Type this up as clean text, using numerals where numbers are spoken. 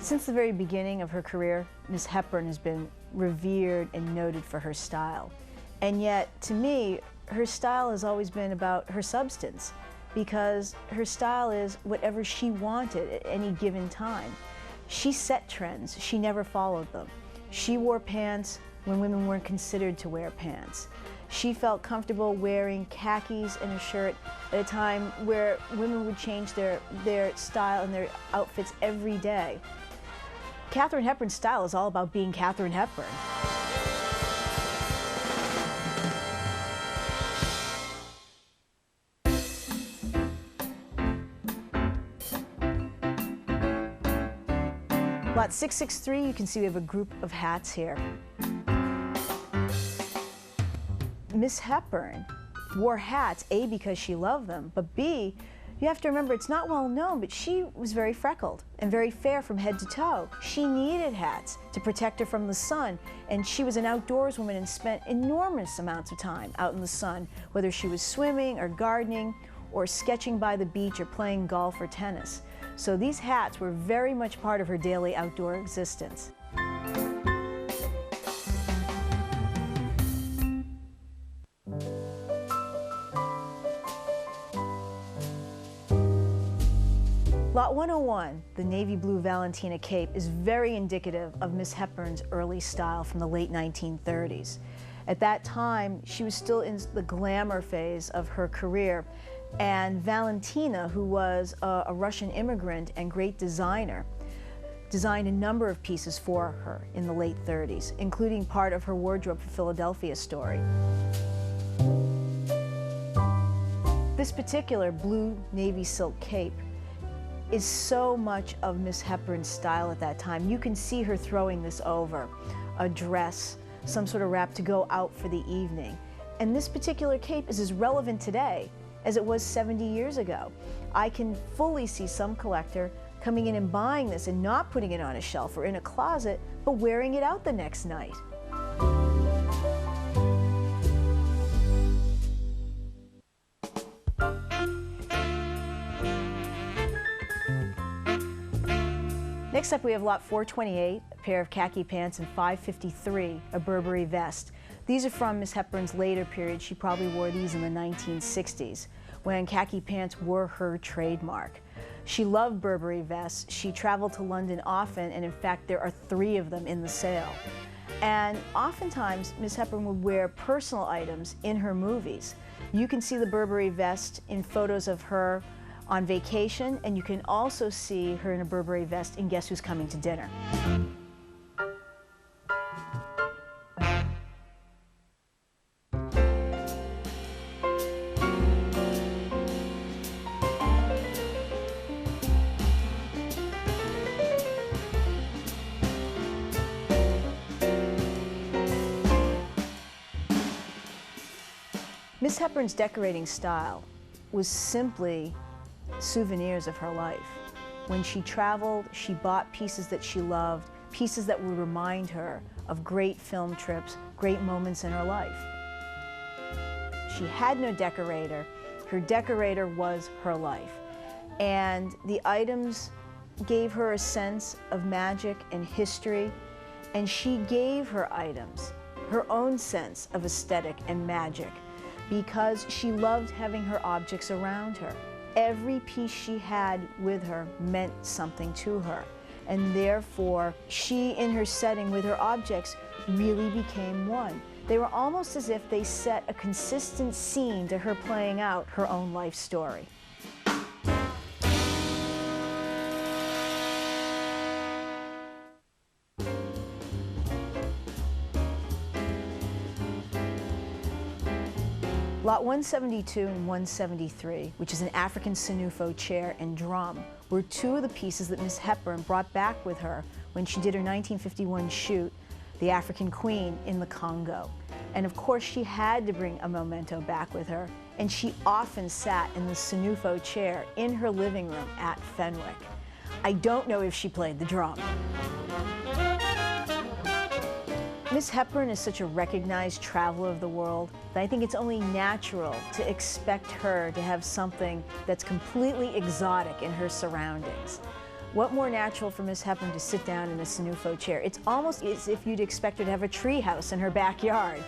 Since the very beginning of her career, Miss Hepburn has been revered and noted for her style. And yet, to me, her style has always been about her substance, because her style is whatever she wanted at any given time. She set trends, she never followed them. She wore pants when women weren't considered to wear pants. She felt comfortable wearing khakis and a shirt at a time where women would change their style and their outfits every day. Katharine Hepburn's style is all about being Katharine Hepburn. Lot 663, you can see we have a group of hats here. Miss Hepburn wore hats, A, because she loved them, but B, you have to remember it's not well known, but she was very freckled and very fair from head to toe. She needed hats to protect her from the sun, and she was an outdoors woman and spent enormous amounts of time out in the sun, whether she was swimming or gardening or sketching by the beach or playing golf or tennis. So these hats were very much part of her daily outdoor existence. Lot 101, the navy blue Valentina cape, is very indicative of Miss Hepburn's early style from the late 1930s. At that time, she was still in the glamour phase of her career, and Valentina, who was a Russian immigrant and great designer, designed a number of pieces for her in the late 30s, including part of her wardrobe for Philadelphia story. This particular blue navy silk cape is so much of Miss Hepburn's style at that time. You can see her throwing this over a dress, some sort of wrap to go out for the evening. And this particular cape is as relevant today as it was 70 years ago. I can fully see some collector coming in and buying this and not putting it on a shelf or in a closet, but wearing it out the next night. Next up, we have lot 428, a pair of khaki pants, and 553, a Burberry vest. These are from Miss Hepburn's later period. She probably wore these in the 1960s, when khaki pants were her trademark. She loved Burberry vests. She traveled to London often, and in fact, there are 3 of them in the sale. And oftentimes, Miss Hepburn would wear personal items in her movies. You can see the Burberry vest in photos of her on vacation, and you can also see her in a Burberry vest in Guess Who's Coming to Dinner. Miss Hepburn's decorating style was simply souvenirs of her life. When she traveled, she bought pieces that she loved, pieces that would remind her of great film trips, great moments in her life. She had no decorator. Her decorator was her life. And the items gave her a sense of magic and history, and she gave her items her own sense of aesthetic and magic because she loved having her objects around her. Every piece she had with her meant something to her, and therefore she, in her setting with her objects, really became one. They were almost as if they set a consistent scene to her playing out her own life story. Lot 172 and 173, which is an African Sinufo chair and drum, were 2 of the pieces that Miss Hepburn brought back with her when she did her 1951 shoot, The African Queen in the Congo. And of course, she had to bring a memento back with her, and she often sat in the Sinufo chair in her living room at Fenwick. I don't know if she played the drum. Miss Hepburn is such a recognized traveler of the world that I think it's only natural to expect her to have something that's completely exotic in her surroundings. What more natural for Miss Hepburn to sit down in a Sinufo chair? It's almost as if you'd expect her to have a tree house in her backyard.